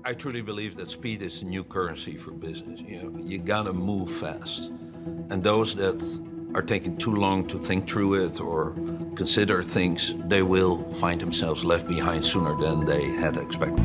I truly believe that speed is the new currency for business. You gotta move fast. And those that are taking too long to think through it or consider things, they will find themselves left behind sooner than they had expected.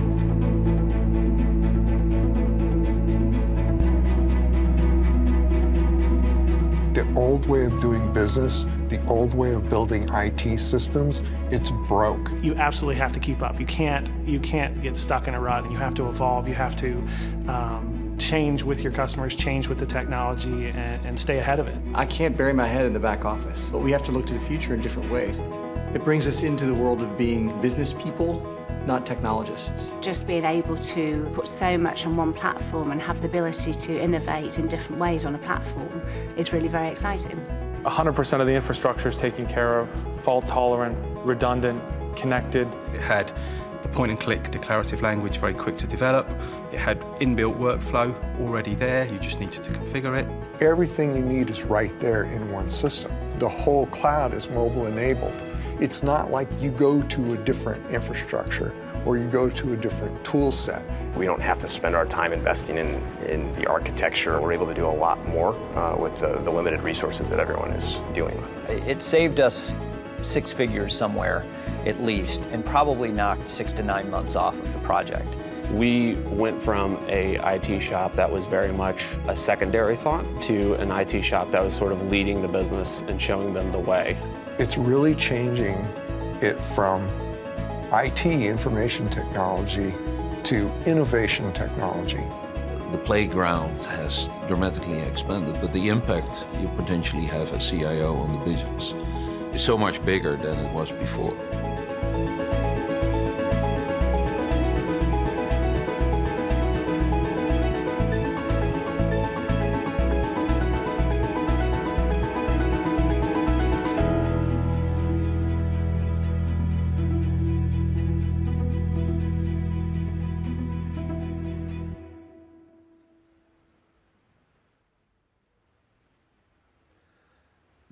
The old way of doing business, the old way of building IT systems, it's broke. You absolutely have to keep up. You can't get stuck in a rut. You have to evolve. You have to change with your customers, change with the technology, and stay ahead of it. I can't bury my head in the back office, but we have to look to the future in different ways. It brings us into the world of being business people, not technologists. Just being able to put so much on one platform and have the ability to innovate in different ways on a platform is really very exciting. 100% of the infrastructure is taken care of, fault-tolerant, redundant, connected. It had the point-and-click declarative language, very quick to develop. It had inbuilt workflow already there. You just needed to configure it. Everything you need is right there in one system. The whole cloud is mobile-enabled. It's not like you go to a different infrastructure or you go to a different tool set. We don't have to spend our time investing in the architecture. We're able to do a lot more with the limited resources that everyone is dealing with. It saved us 6 figures somewhere at least, and probably knocked 6 to 9 months off of the project. We went from a IT shop that was very much a secondary thought to an IT shop that was sort of leading the business and showing them the way. It's really changing it from IT, information technology, to innovation technology. The playground has dramatically expanded, but the impact you potentially have as CIO on the business is so much bigger than it was before.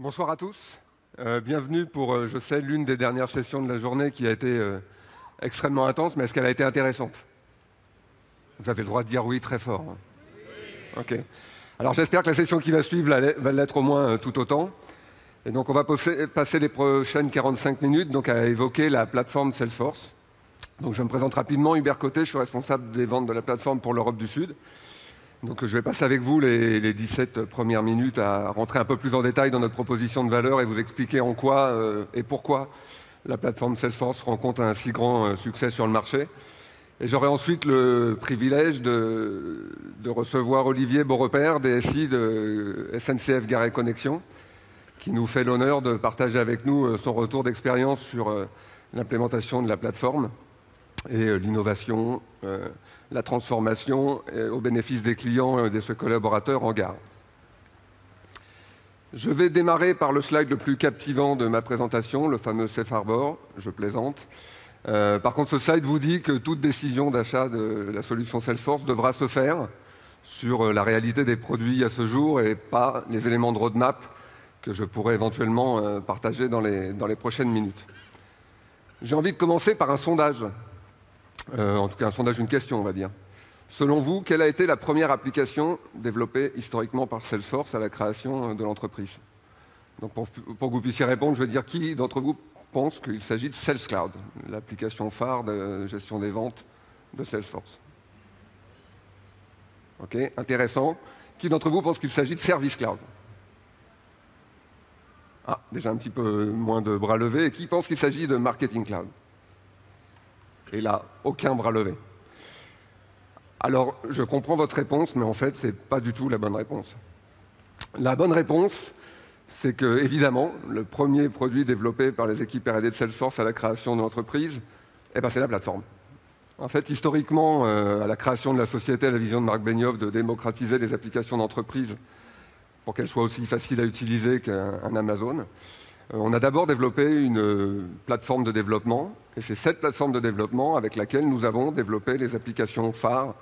Bonsoir à tous. Bienvenue pour, je sais, l'une des dernières sessions de la journée qui a été extrêmement intense, mais est-ce qu'elle a été intéressante? Vous avez le droit de dire oui très fort. OK. Alors j'espère que la session qui va suivre va l'être au moins tout autant. Et donc on va passer les prochaines 45 minutes donc, à évoquer la plateforme Salesforce. Donc je me présente rapidement, Hubert Côté, je suis responsable des ventes de la plateforme pour l'Europe du Sud. Donc je vais passer avec vous les 17 premières minutes à rentrer un peu plus en détail dans notre proposition de valeur et vous expliquer en quoi et pourquoi la plateforme Salesforce rencontre un si grand succès sur le marché. Et j'aurai ensuite le privilège de recevoir Olivier Beaurepaire, DSI de SNCF Gare et Connexion, qui nous fait l'honneur de partager avec nous son retour d'expérience sur l'implémentation de la plateforme et l'innovation, la transformation au bénéfice des clients et de ses collaborateurs en gare. Je vais démarrer par le slide le plus captivant de ma présentation, le fameux Safe Harbor, je plaisante. Par contre, ce slide vous dit que toute décision d'achat de la solution Salesforce devra se faire sur la réalité des produits à ce jour et pas les éléments de roadmap que je pourrais éventuellement partager dans les prochaines minutes. J'ai envie de commencer par un sondage. En tout cas, un sondage, une question, on va dire. Selon vous, quelle a été la première application développée historiquement par Salesforce à la création de l'entreprise? Donc, pour que vous puissiez répondre, je vais dire qui d'entre vous pense qu'il s'agit de Sales Cloud, l'application phare de gestion des ventes de Salesforce. OK, intéressant. Qui d'entre vous pense qu'il s'agit de Service Cloud? Ah, déjà un petit peu moins de bras levés. Et qui pense qu'il s'agit de Marketing Cloud? Et là, aucun bras levé. Alors, je comprends votre réponse, mais en fait, ce n'est pas du tout la bonne réponse. La bonne réponse, c'est que, évidemment, le premier produit développé par les équipes R&D de Salesforce à la création de l'entreprise, c'est la plateforme. En fait, historiquement, à la création de la société, la vision de Marc Benioff de démocratiser les applications d'entreprise pour qu'elles soient aussi faciles à utiliser qu'un Amazon, on a d'abord développé une plateforme de développement, et c'est cette plateforme de développement avec laquelle nous avons développé les applications phares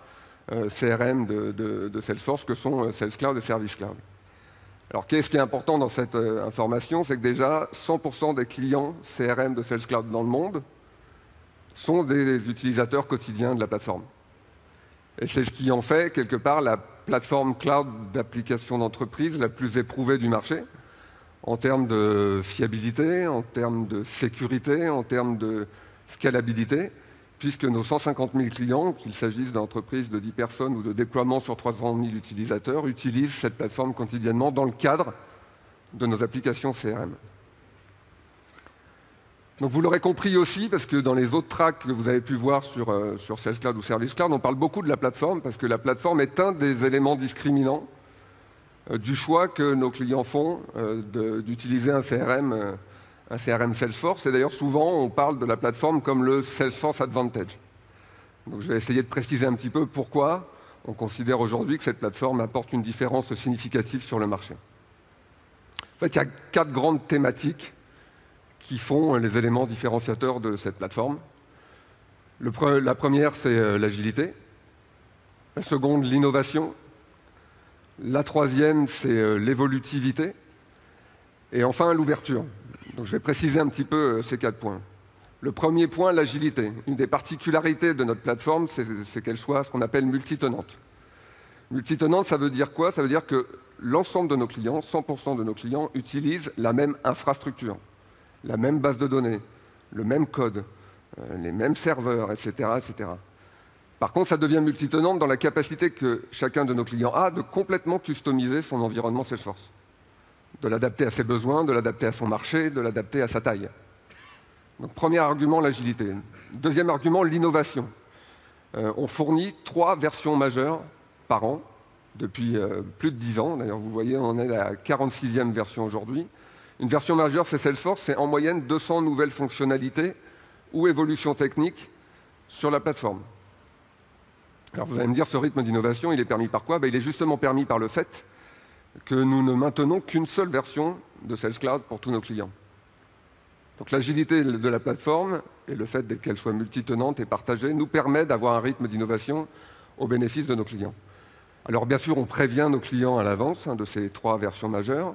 CRM de Salesforce, que sont Sales Cloud et Service Cloud. Alors, qu'est-ce qui est important dans cette information? C'est que déjà, 100% des clients CRM de Sales Cloud dans le monde sont des utilisateurs quotidiens de la plateforme. Et c'est ce qui en fait, quelque part, la plateforme cloud d'application d'entreprise la plus éprouvée du marché, en termes de fiabilité, en termes de sécurité, en termes de scalabilité, puisque nos 150 000 clients, qu'il s'agisse d'entreprises de 10 personnes ou de déploiement sur 300 000 utilisateurs, utilisent cette plateforme quotidiennement dans le cadre de nos applications CRM. Donc vous l'aurez compris aussi, parce que dans les autres tracks que vous avez pu voir sur Sales Cloud ou Service Cloud, on parle beaucoup de la plateforme, parce que la plateforme est un des éléments discriminants du choix que nos clients font d'utiliser un CRM Salesforce. Et d'ailleurs, souvent, on parle de la plateforme comme le Salesforce Advantage. Donc je vais essayer de préciser un petit peu pourquoi on considère aujourd'hui que cette plateforme apporte une différence significative sur le marché. En fait, il y a 4 grandes thématiques qui font les éléments différenciateurs de cette plateforme. La première, c'est l'agilité. La seconde, l'innovation. La troisième, c'est l'évolutivité. Et enfin, l'ouverture. Donc, je vais préciser un petit peu ces 4 points. Le premier point, l'agilité. Une des particularités de notre plateforme, c'est qu'elle soit ce qu'on appelle multitenante. Multitenante, ça veut dire quoi? Ça veut dire que l'ensemble de nos clients, 100% de nos clients, utilisent la même infrastructure, la même base de données, le même code, les mêmes serveurs, etc., etc. Par contre, ça devient multitenante dans la capacité que chacun de nos clients a de complètement customiser son environnement Salesforce, de l'adapter à ses besoins, de l'adapter à son marché, de l'adapter à sa taille. Donc, premier argument, l'agilité. Deuxième argument, l'innovation. On fournit 3 versions majeures par an, depuis plus de 10 ans. D'ailleurs, vous voyez, on est à la 46e version aujourd'hui. Une version majeure, c'est Salesforce, c'est en moyenne 200 nouvelles fonctionnalités ou évolutions techniques sur la plateforme. Alors vous allez me dire, ce rythme d'innovation, il est permis par quoi? Il est justement permis par le fait que nous ne maintenons qu'une seule version de Sales Cloud pour tous nos clients. Donc l'agilité de la plateforme et le fait qu'elle soit multitenante et partagée nous permet d'avoir un rythme d'innovation au bénéfice de nos clients. Alors bien sûr, on prévient nos clients à l'avance de ces 3 versions majeures.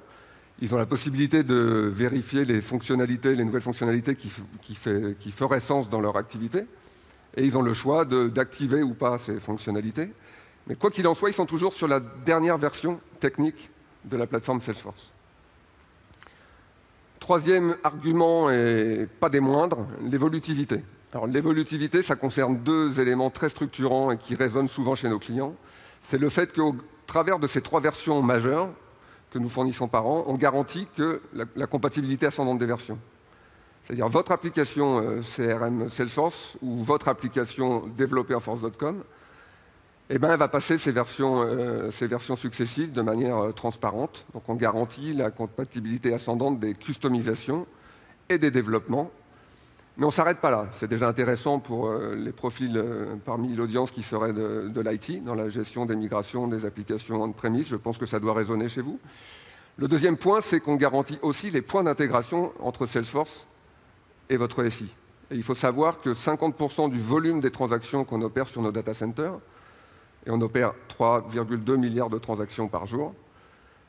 Ils ont la possibilité de vérifier les fonctionnalités, les nouvelles fonctionnalités qui feraient sens dans leur activité. Et ils ont le choix d'activer ou pas ces fonctionnalités. Mais quoi qu'il en soit, ils sont toujours sur la dernière version technique de la plateforme Salesforce. Troisième argument, et pas des moindres, l'évolutivité. Alors l'évolutivité, ça concerne 2 éléments très structurants et qui résonnent souvent chez nos clients. C'est le fait qu'au travers de ces 3 versions majeures que nous fournissons par an, on garantit que la compatibilité ascendante des versions. C'est-à-dire votre application CRM Salesforce ou votre application développée en force.com, elle va passer ces versions successives de manière transparente. Donc on garantit la compatibilité ascendante des customisations et des développements. Mais on ne s'arrête pas là. C'est déjà intéressant pour les profils parmi l'audience qui seraient de l'IT, dans la gestion des migrations des applications on-premise. Je pense que ça doit résonner chez vous. Le deuxième point, c'est qu'on garantit aussi les points d'intégration entre Salesforce et votre SI. Et il faut savoir que 50% du volume des transactions qu'on opère sur nos data centers, et on opère 3,2 milliards de transactions par jour,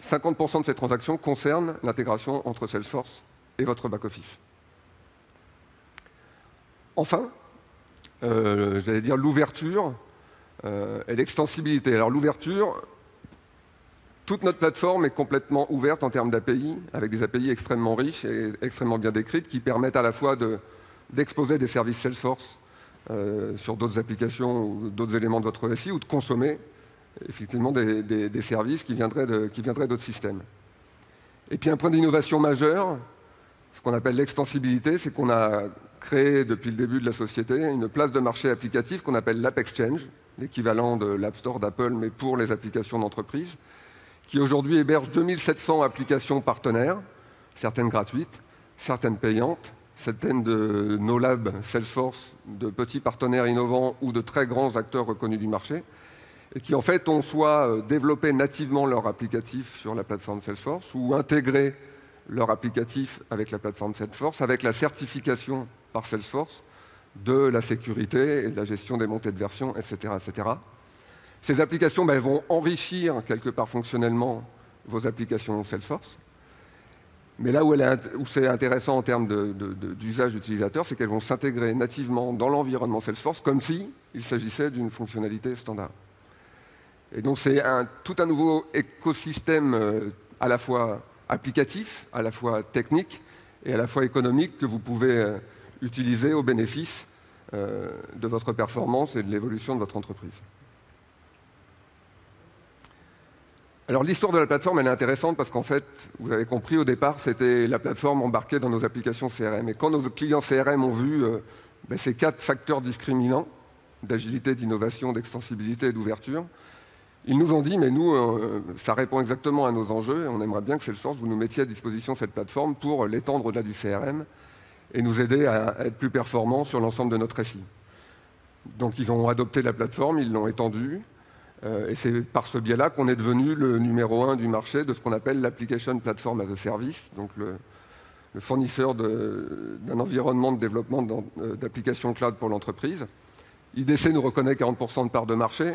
50% de ces transactions concernent l'intégration entre Salesforce et votre back-office. Enfin, j'allais dire l'ouverture et l'extensibilité. Alors l'ouverture, toute notre plateforme est complètement ouverte en termes d'API, avec des API extrêmement riches et extrêmement bien décrites, qui permettent à la fois d'exposer des services Salesforce sur d'autres applications ou d'autres éléments de votre SI, ou de consommer effectivement des services qui viendraient d'autres systèmes. Et puis un point d'innovation majeur, ce qu'on appelle l'extensibilité, c'est qu'on a créé depuis le début de la société une place de marché applicative qu'on appelle l'App Exchange, l'équivalent de l'App Store d'Apple, mais pour les applications d'entreprise, qui aujourd'hui héberge 2700 applications partenaires, certaines gratuites, certaines payantes, certaines de nos labs Salesforce, de petits partenaires innovants ou de très grands acteurs reconnus du marché, et qui en fait ont soit développé nativement leur applicatif sur la plateforme Salesforce ou intégré leur applicatif avec la plateforme Salesforce, avec la certification par Salesforce de la sécurité et de la gestion des montées de version, etc. etc. Ces applications vont enrichir quelque part fonctionnellement vos applications Salesforce. Mais là où c'est intéressant en termes d'usage utilisateur, c'est qu'elles vont s'intégrer nativement dans l'environnement Salesforce comme s'il s'agissait d'une fonctionnalité standard. Et donc c'est tout un nouveau écosystème à la fois applicatif, à la fois technique et à la fois économique que vous pouvez utiliser au bénéfice de votre performance et de l'évolution de votre entreprise. Alors l'histoire de la plateforme, elle est intéressante parce qu'en fait, vous avez compris, au départ, c'était la plateforme embarquée dans nos applications CRM. Et quand nos clients CRM ont vu ces 4 facteurs discriminants, d'agilité, d'innovation, d'extensibilité et d'ouverture, ils nous ont dit, mais nous, ça répond exactement à nos enjeux, et on aimerait bien que Salesforce, vous nous mettiez à disposition cette plateforme pour l'étendre au-delà du CRM et nous aider à être plus performants sur l'ensemble de notre SI. Donc ils ont adopté la plateforme, ils l'ont étendue, et c'est par ce biais-là qu'on est devenu le numéro 1 du marché de ce qu'on appelle l'Application Platform as a Service, donc le fournisseur d'un environnement de développement d'applications cloud pour l'entreprise. IDC nous reconnaît 40% de part de marché.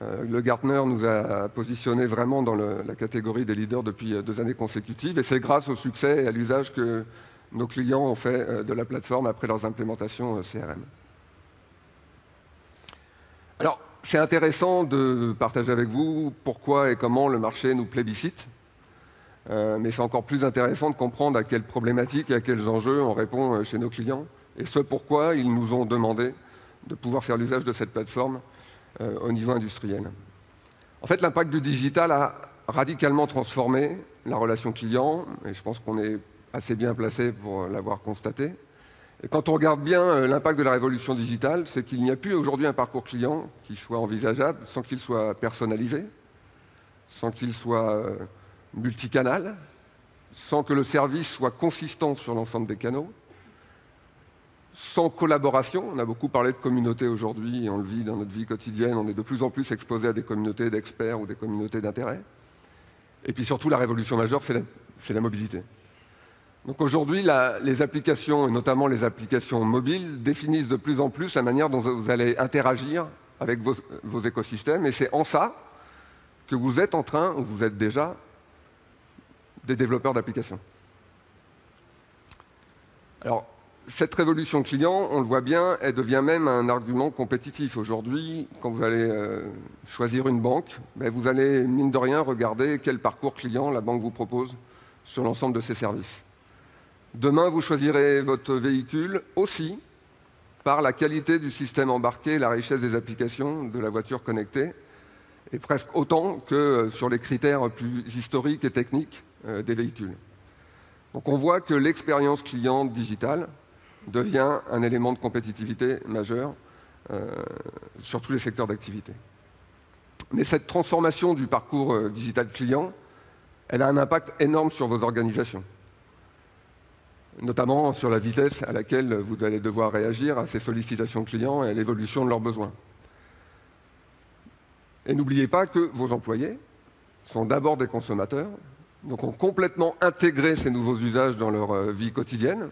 Le Gartner nous a positionnés vraiment dans la catégorie des leaders depuis 2 années consécutives, et c'est grâce au succès et à l'usage que nos clients ont fait de la plateforme après leurs implémentations CRM. Alors, c'est intéressant de partager avec vous pourquoi et comment le marché nous plébiscite, mais c'est encore plus intéressant de comprendre à quelles problématiques et à quels enjeux on répond chez nos clients, et ce pourquoi ils nous ont demandé de pouvoir faire l'usage de cette plateforme au niveau industriel. En fait, l'impact du digital a radicalement transformé la relation client, et je pense qu'on est assez bien placé pour l'avoir constaté. Et quand on regarde bien l'impact de la révolution digitale, c'est qu'il n'y a plus aujourd'hui un parcours client qui soit envisageable sans qu'il soit personnalisé, sans qu'il soit multicanal, sans que le service soit consistant sur l'ensemble des canaux, sans collaboration. On a beaucoup parlé de communauté aujourd'hui, et on le vit dans notre vie quotidienne, on est de plus en plus exposé à des communautés d'experts ou des communautés d'intérêt. Et puis surtout, la révolution majeure, c'est la mobilité. Donc aujourd'hui, les applications, et notamment les applications mobiles, définissent de plus en plus la manière dont vous allez interagir avec vos écosystèmes, et c'est en ça que vous êtes en train, ou vous êtes déjà, des développeurs d'applications. Alors, cette révolution client, on le voit bien, elle devient même un argument compétitif. Aujourd'hui, quand vous allez choisir une banque, vous allez, mine de rien, regarder quel parcours client la banque vous propose sur l'ensemble de ses services. Demain, vous choisirez votre véhicule aussi par la qualité du système embarqué, la richesse des applications de la voiture connectée, et presque autant que sur les critères plus historiques et techniques des véhicules. Donc on voit que l'expérience client digitale devient un élément de compétitivité majeur sur tous les secteurs d'activité. Mais cette transformation du parcours digital client, elle a un impact énorme sur vos organisations, notamment sur la vitesse à laquelle vous allez devoir réagir à ces sollicitations clients et à l'évolution de leurs besoins. Et n'oubliez pas que vos employés sont d'abord des consommateurs, donc ont complètement intégré ces nouveaux usages dans leur vie quotidienne,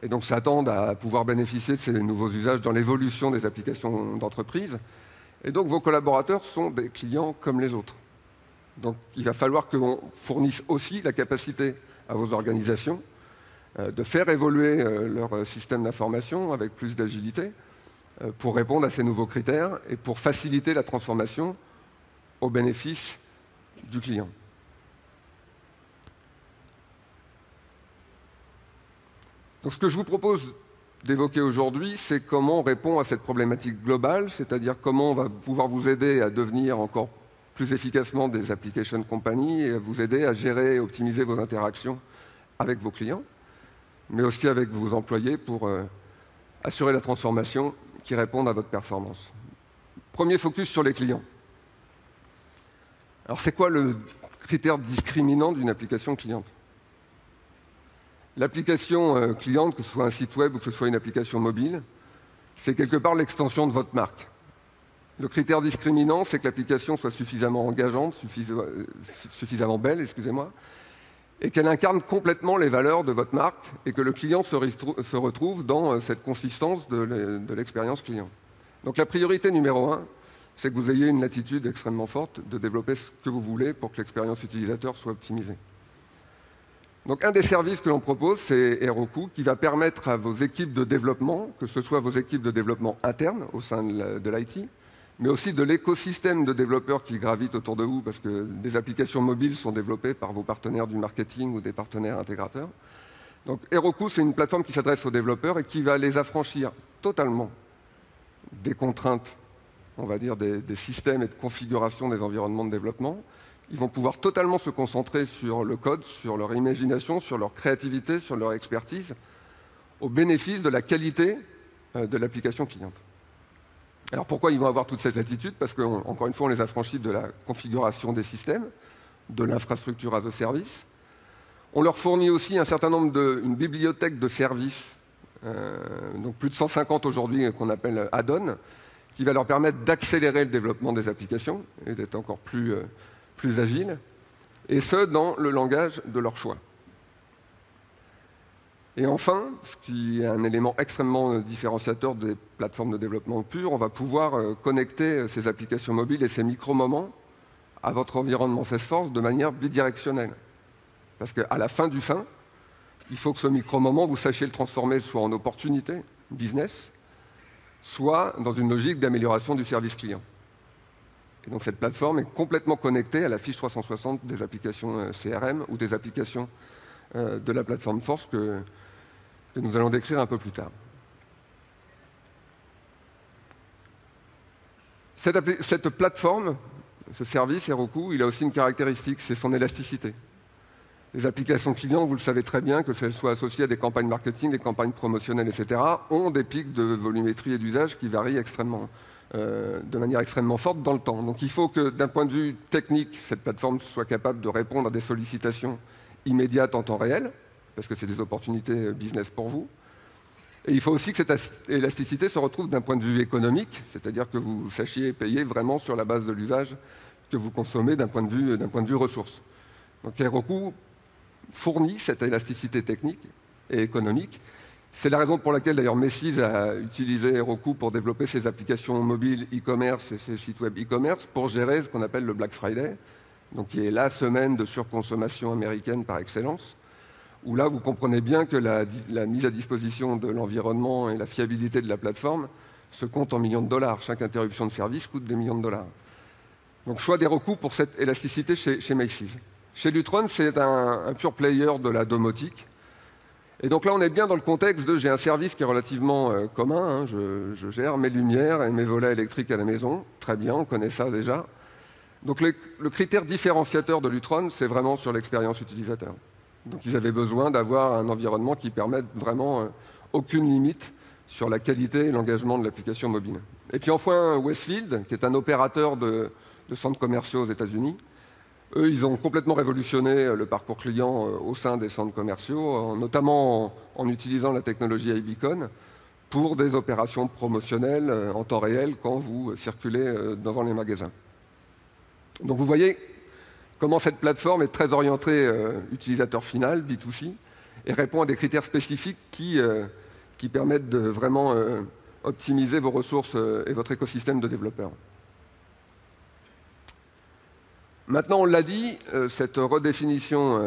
et donc s'attendent à pouvoir bénéficier de ces nouveaux usages dans l'évolution des applications d'entreprise. Et donc vos collaborateurs sont des clients comme les autres. Donc il va falloir qu'on fournisse aussi la capacité à vos organisations de faire évoluer leur système d'information avec plus d'agilité pour répondre à ces nouveaux critères et pour faciliter la transformation au bénéfice du client. Donc ce que je vous propose d'évoquer aujourd'hui, c'est comment on répond à cette problématique globale, c'est-à-dire comment on va pouvoir vous aider à devenir encore plus efficacement des application companies et à vous aider à gérer et optimiser vos interactions avec vos clients, mais aussi avec vos employés pour assurer la transformation qui réponde à votre performance. Premier focus sur les clients. Alors c'est quoi le critère discriminant d'une application cliente ? L'application cliente, que ce soit un site web ou que ce soit une application mobile, c'est quelque part l'extension de votre marque. Le critère discriminant, c'est que l'application soit suffisamment engageante, suffisamment belle, excusez-moi, et qu'elle incarne complètement les valeurs de votre marque et que le client se retrouve dans cette consistance de l'expérience client. Donc la priorité numéro 1, c'est que vous ayez une latitude extrêmement forte de développer ce que vous voulez pour que l'expérience utilisateur soit optimisée. Donc un des services que l'on propose, c'est Heroku, qui va permettre à vos équipes de développement, que ce soit vos équipes de développement internes au sein de l'IT, mais aussi de l'écosystème de développeurs qui gravitent autour de vous, parce que des applications mobiles sont développées par vos partenaires du marketing ou des partenaires intégrateurs. Donc Heroku, c'est une plateforme qui s'adresse aux développeurs et qui va les affranchir totalement des contraintes, on va dire, des systèmes et de configuration des environnements de développement. Ils vont pouvoir totalement se concentrer sur le code, sur leur imagination, sur leur créativité, sur leur expertise, au bénéfice de la qualité de l'application cliente. Alors pourquoi ils vont avoir toute cette latitude? Parce qu'encore une fois, on les affranchit de la configuration des systèmes, de l'infrastructure as a service. On leur fournit aussi un certain nombre une bibliothèque de services, donc plus de 150 aujourd'hui qu'on appelle add-on, qui va leur permettre d'accélérer le développement des applications et d'être encore plus agiles, et ce, dans le langage de leur choix. Et enfin, ce qui est un élément extrêmement différenciateur des plateformes de développement pur, on va pouvoir connecter ces applications mobiles et ces micro-moments à votre environnement Salesforce de manière bidirectionnelle. Parce qu'à la fin du fin, il faut que ce micro-moment, vous sachiez le transformer soit en opportunité business, soit dans une logique d'amélioration du service client. Et donc cette plateforme est complètement connectée à la fiche 360 des applications CRM ou des applications de la plateforme Force que nous allons décrire un peu plus tard. Cette plateforme, ce service Heroku, il a aussi une caractéristique, c'est son élasticité. Les applications clients, vous le savez très bien, que qu'elles soient associées à des campagnes marketing, des campagnes promotionnelles, etc., ont des pics de volumétrie et d'usage qui varient de manière extrêmement forte dans le temps. Donc il faut que, d'un point de vue technique, cette plateforme soit capable de répondre à des sollicitations immédiates en temps réel, parce que c'est des opportunités business pour vous. Et il faut aussi que cette élasticité se retrouve d'un point de vue économique, c'est-à-dire que vous sachiez payer vraiment sur la base de l'usage que vous consommez d'un point de vue ressources. Donc Heroku fournit cette élasticité technique et économique. C'est la raison pour laquelle d'ailleurs Macy's a utilisé Heroku pour développer ses applications mobiles e-commerce et ses sites web e-commerce pour gérer ce qu'on appelle le Black Friday, donc qui est la semaine de surconsommation américaine par excellence, où là vous comprenez bien que la mise à disposition de l'environnement et la fiabilité de la plateforme se compte en millions de dollars. Chaque interruption de service coûte des millions de dollars. Donc choix d'Heroku pour cette élasticité chez Macy's. Chez Lutron, c'est un pure player de la domotique. Et donc là, on est bien dans le contexte de j'ai un service qui est relativement commun. Hein, je gère mes lumières et mes volets électriques à la maison. Très bien, on connaît ça déjà. Donc le critère différenciateur de Lutron, c'est vraiment sur l'expérience utilisateur. Donc ils avaient besoin d'avoir un environnement qui permette vraiment aucune limite sur la qualité et l'engagement de l'application mobile. Et puis enfin, Westfield, qui est un opérateur de centres commerciaux aux États-Unis. Eux, ils ont complètement révolutionné le parcours client au sein des centres commerciaux, notamment en utilisant la technologie iBeacon pour des opérations promotionnelles en temps réel quand vous circulez devant les magasins. Donc vous voyez comment cette plateforme est très orientée utilisateur final, B2C, et répond à des critères spécifiques qui permettent de vraiment optimiser vos ressources et votre écosystème de développeurs. Maintenant, on l'a dit, cette redéfinition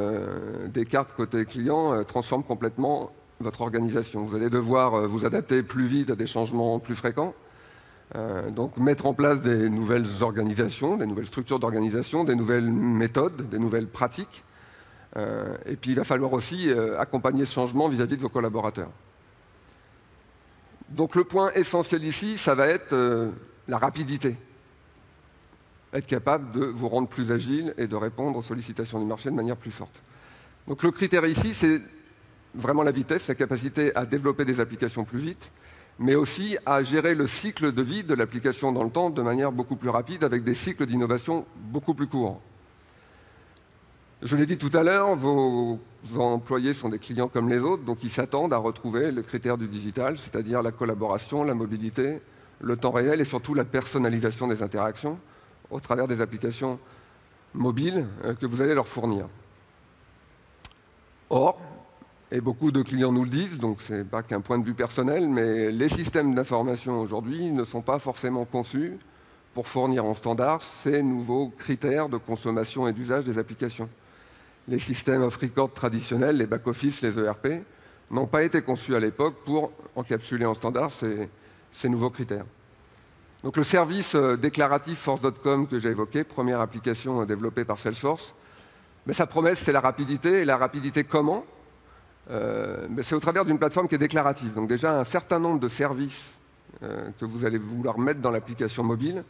des cartes côté client transforme complètement votre organisation. Vous allez devoir vous adapter plus vite à des changements plus fréquents, donc mettre en place des nouvelles organisations, des nouvelles structures d'organisation, des nouvelles méthodes, des nouvelles pratiques. Et puis, il va falloir aussi accompagner ce changement vis-à-vis de vos collaborateurs. Donc, le point essentiel ici, ça va être la rapidité. Être capable de vous rendre plus agile et de répondre aux sollicitations du marché de manière plus forte. Donc le critère ici, c'est vraiment la vitesse, la capacité à développer des applications plus vite, mais aussi à gérer le cycle de vie de l'application dans le temps de manière beaucoup plus rapide, avec des cycles d'innovation beaucoup plus courts. Je l'ai dit tout à l'heure, vos employés sont des clients comme les autres, donc ils s'attendent à retrouver le critère du digital, c'est-à-dire la collaboration, la mobilité, le temps réel et surtout la personnalisation des interactions au travers des applications mobiles que vous allez leur fournir. Or, et beaucoup de clients nous le disent, donc ce n'est pas qu'un point de vue personnel, mais les systèmes d'information aujourd'hui ne sont pas forcément conçus pour fournir en standard ces nouveaux critères de consommation et d'usage des applications. Les systèmes off-record traditionnels, les back-office, les ERP, n'ont pas été conçus à l'époque pour encapsuler en standard ces nouveaux critères. Donc le service déclaratif Force.com que j'ai évoqué, première application développée par Salesforce, mais sa promesse, c'est la rapidité. Et la rapidité comment? C'est au travers d'une plateforme qui est déclarative. Donc déjà, un certain nombre de services que vous allez vouloir mettre dans l'application mobile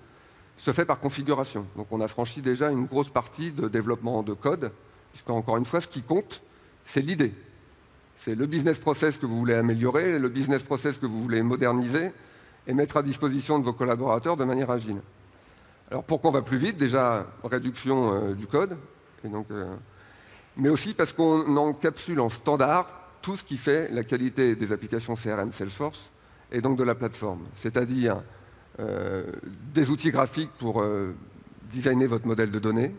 se fait par configuration. Donc on a franchi déjà une grosse partie de développement de code, puisqu'encore une fois, ce qui compte, c'est l'idée. C'est le business process que vous voulez améliorer, le business process que vous voulez moderniser et mettre à disposition de vos collaborateurs de manière agile. Alors pourquoi on va plus vite? Déjà, réduction du code, et donc, mais aussi parce qu'on encapsule en standard tout ce qui fait la qualité des applications CRM Salesforce et donc de la plateforme. C'est-à-dire des outils graphiques pour designer votre modèle de données,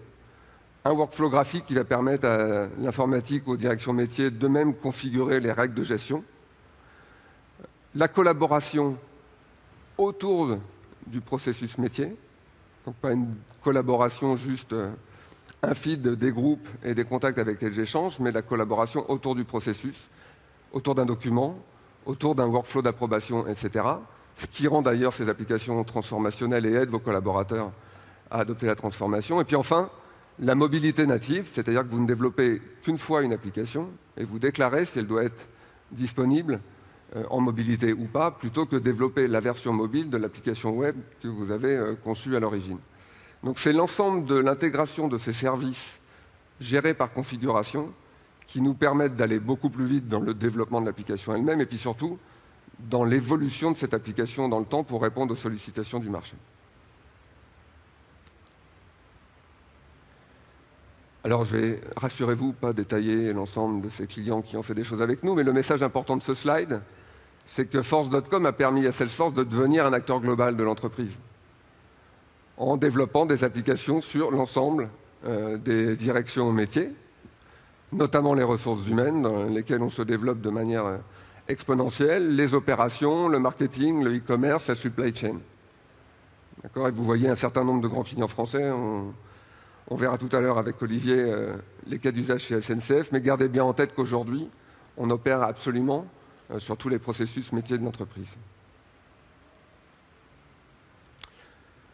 un workflow graphique qui va permettre à l'informatique ou aux directions métiers de même configurer les règles de gestion, la collaboration autour du processus métier, donc pas une collaboration juste un feed des groupes et des contacts avec lesquels j'échange, mais la collaboration autour du processus, autour d'un document, autour d'un workflow d'approbation, etc. Ce qui rend d'ailleurs ces applications transformationnelles et aide vos collaborateurs à adopter la transformation. Et puis enfin, la mobilité native, c'est-à-dire que vous ne développez qu'une fois une application et vous déclarez si elle doit être disponible en mobilité ou pas, plutôt que développer la version mobile de l'application web que vous avez conçue à l'origine. Donc c'est l'ensemble de l'intégration de ces services gérés par configuration qui nous permettent d'aller beaucoup plus vite dans le développement de l'application elle-même et puis surtout dans l'évolution de cette application dans le temps pour répondre aux sollicitations du marché. Alors je vais, rassurez-vous, pas détailler l'ensemble de ces clients qui ont fait des choses avec nous, mais le message important de ce slide, c'est que Force.com a permis à Salesforce de devenir un acteur global de l'entreprise en développant des applications sur l'ensemble des directions métiers, notamment les ressources humaines, dans lesquelles on se développe de manière exponentielle, les opérations, le marketing, le e-commerce, la supply chain. D'accord ? Et vous voyez un certain nombre de grands clients français. On verra tout à l'heure avec Olivier les cas d'usage chez SNCF, mais gardez bien en tête qu'aujourd'hui, on opère absolument sur tous les processus métiers de l'entreprise.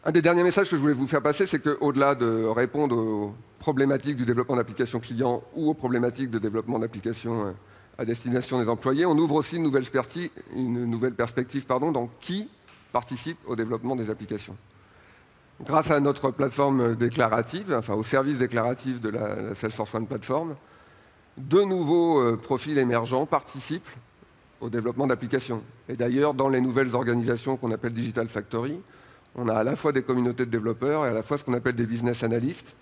Un des derniers messages que je voulais vous faire passer, c'est qu'au-delà de répondre aux problématiques du développement d'applications clients ou aux problématiques de développement d'applications à destination des employés, on ouvre aussi une nouvelle perspective dans qui participe au développement des applications. Grâce à notre plateforme déclarative, enfin au service déclaratif de la Salesforce One Platform, de nouveaux profils émergents participent au développement d'applications. Et d'ailleurs, dans les nouvelles organisations qu'on appelle Digital Factory, on a à la fois des communautés de développeurs et à la fois ce qu'on appelle des business analysts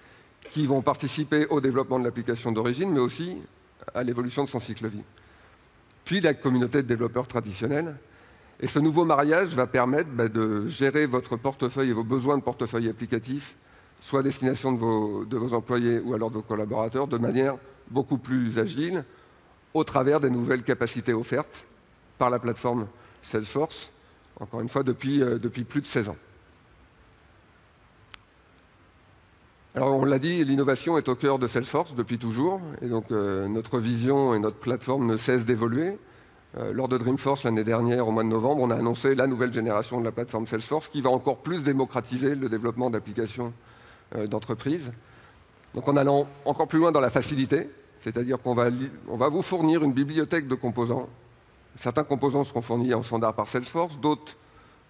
qui vont participer au développement de l'application d'origine, mais aussi à l'évolution de son cycle de vie. Puis la communauté de développeurs traditionnels. Et ce nouveau mariage va permettre de gérer votre portefeuille et vos besoins de portefeuille applicatif, soit à destination de vos employés ou alors de vos collaborateurs, de manière beaucoup plus agile, au travers des nouvelles capacités offertes par la plateforme Salesforce, encore une fois depuis plus de 16 ans. Alors on l'a dit, l'innovation est au cœur de Salesforce depuis toujours, et donc notre vision et notre plateforme ne cessent d'évoluer. Lors de Dreamforce l'année dernière, au mois de novembre, on a annoncé la nouvelle génération de la plateforme Salesforce qui va encore plus démocratiser le développement d'applications d'entreprise. Donc en allant encore plus loin dans la facilité, c'est-à-dire qu'on va vous fournir une bibliothèque de composants. Certains composants seront fournis en standard par Salesforce, d'autres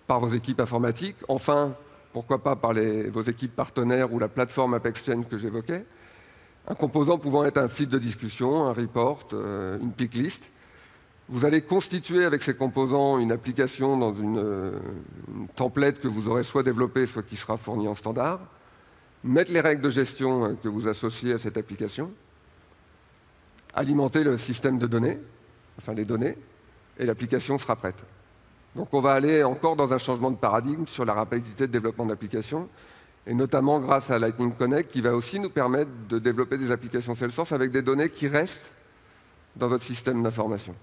par vos équipes informatiques. Enfin, pourquoi pas par vos équipes partenaires ou la plateforme AppExchange que j'évoquais. Un composant pouvant être un fil de discussion, un report, une pick list. Vous allez constituer avec ces composants une application dans une template que vous aurez soit développée, soit qui sera fournie en standard. Mettre les règles de gestion que vous associez à cette application. Alimenter le système de données, enfin les données, et l'application sera prête. Donc on va aller encore dans un changement de paradigme sur la rapidité de développement d'applications, et notamment grâce à Lightning Connect, qui va aussi nous permettre de développer des applications Salesforce avec des données qui restent dans votre système d'information.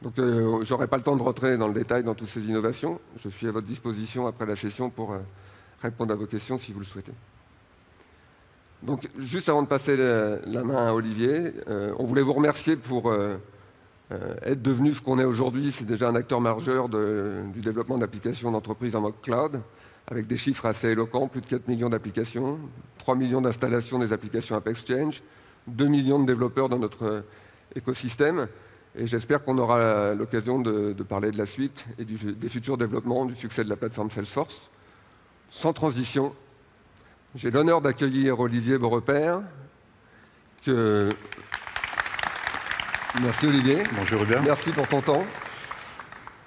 Donc je n'aurai pas le temps de rentrer dans le détail dans toutes ces innovations. Je suis à votre disposition après la session pour répondre à vos questions si vous le souhaitez. Donc juste avant de passer la main à Olivier, on voulait vous remercier pour Être devenu ce qu'on est aujourd'hui, c'est déjà un acteur majeur du développement d'applications d'entreprise en mode cloud, avec des chiffres assez éloquents, plus de 4 millions d'applications, 3 millions d'installations des applications AppExchange, 2 millions de développeurs dans notre écosystème. Et j'espère qu'on aura l'occasion de parler de la suite et des futurs développements, du succès de la plateforme Salesforce. Sans transition, j'ai l'honneur d'accueillir Olivier Beaurepaire. Merci Olivier. Bonjour Hubert. Merci pour ton temps.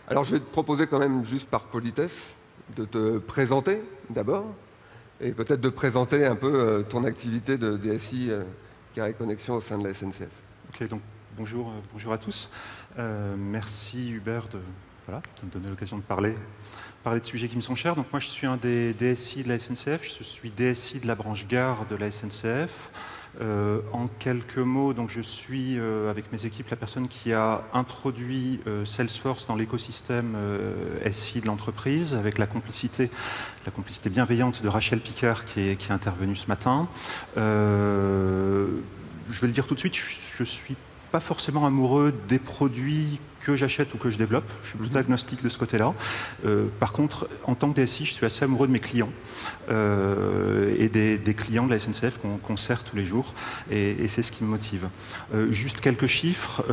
Alors je vais te proposer quand même, juste par politesse, de te présenter d'abord, et peut-être de présenter un peu ton activité de DSI Carré Connexion au sein de la SNCF. Ok, donc bonjour à tous. Merci Hubert de me donner l'occasion de parler de sujets qui me sont chers. Donc moi je suis un des DSI de la SNCF, je suis DSI de la branche gare de la SNCF. En quelques mots, donc je suis avec mes équipes la personne qui a introduit Salesforce dans l'écosystème SI de l'entreprise, avec la complicité bienveillante de Rachel Picard qui est intervenue ce matin. Je vais le dire tout de suite, je suis pas forcément amoureux des produits que j'achète ou que je développe. Je suis plutôt agnostique de ce côté-là. Par contre, en tant que DSI, je suis assez amoureux de mes clients et des clients de la SNCF qu'on sert tous les jours. Et c'est ce qui me motive. Juste quelques chiffres.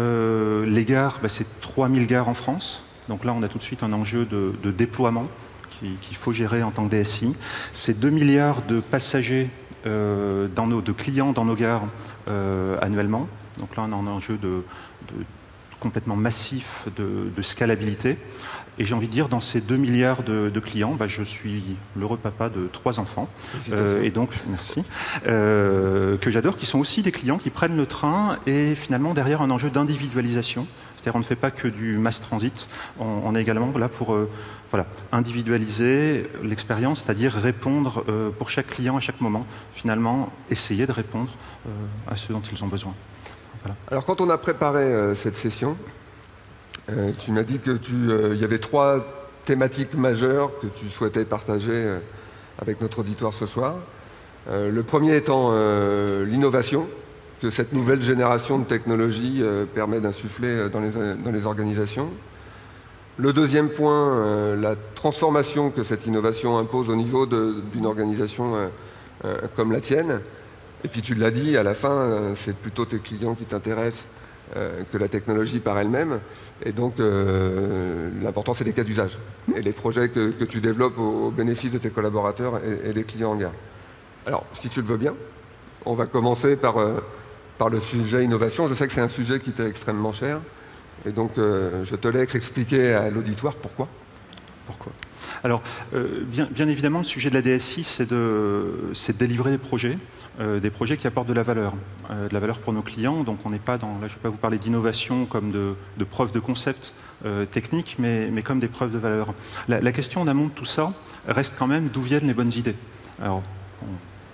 Les gares, c'est 3000 gares en France. Donc là, on a tout de suite un enjeu de déploiement qu'il faut gérer en tant que DSI. C'est 2 milliards de passagers, de clients dans nos gares annuellement. Donc là, on a un enjeu complètement massif de scalabilité. Et j'ai envie de dire, dans ces 2 milliards de clients, je suis l'heureux papa de 3 enfants. Et donc, merci. Que j'adore, qui sont aussi des clients qui prennent le train et finalement derrière un enjeu d'individualisation. C'est-à-dire on ne fait pas que du mass transit, on est également là pour individualiser l'expérience, c'est-à-dire répondre pour chaque client à chaque moment, finalement essayer de répondre à ce dont ils ont besoin. Voilà. Alors quand on a préparé cette session, tu m'as dit qu'il y avait 3 thématiques majeures que tu souhaitais partager avec notre auditoire ce soir. Le premier étant l'innovation, que cette nouvelle génération de technologies permet d'insuffler dans les organisations. Le deuxième point, la transformation que cette innovation impose au niveau d'une organisation comme la tienne. Et puis tu l'as dit, à la fin, c'est plutôt tes clients qui t'intéressent que la technologie par elle-même. Et donc, l'important, c'est les cas d'usage et les projets que tu développes au bénéfice de tes collaborateurs et des clients en gare. Alors, si tu le veux bien, on va commencer par le sujet innovation. Je sais que c'est un sujet qui t'est extrêmement cher. Et donc, je te laisse expliquer à l'auditoire pourquoi. Pourquoi ? Alors, bien évidemment, le sujet de la DSI, c'est de délivrer des projets qui apportent de la valeur pour nos clients. Donc, on n'est pas dans, là, je ne vais pas vous parler d'innovation comme de preuves de concept techniques, mais comme des preuves de valeur. La question en amont de tout ça reste quand même d'où viennent les bonnes idées. Alors, on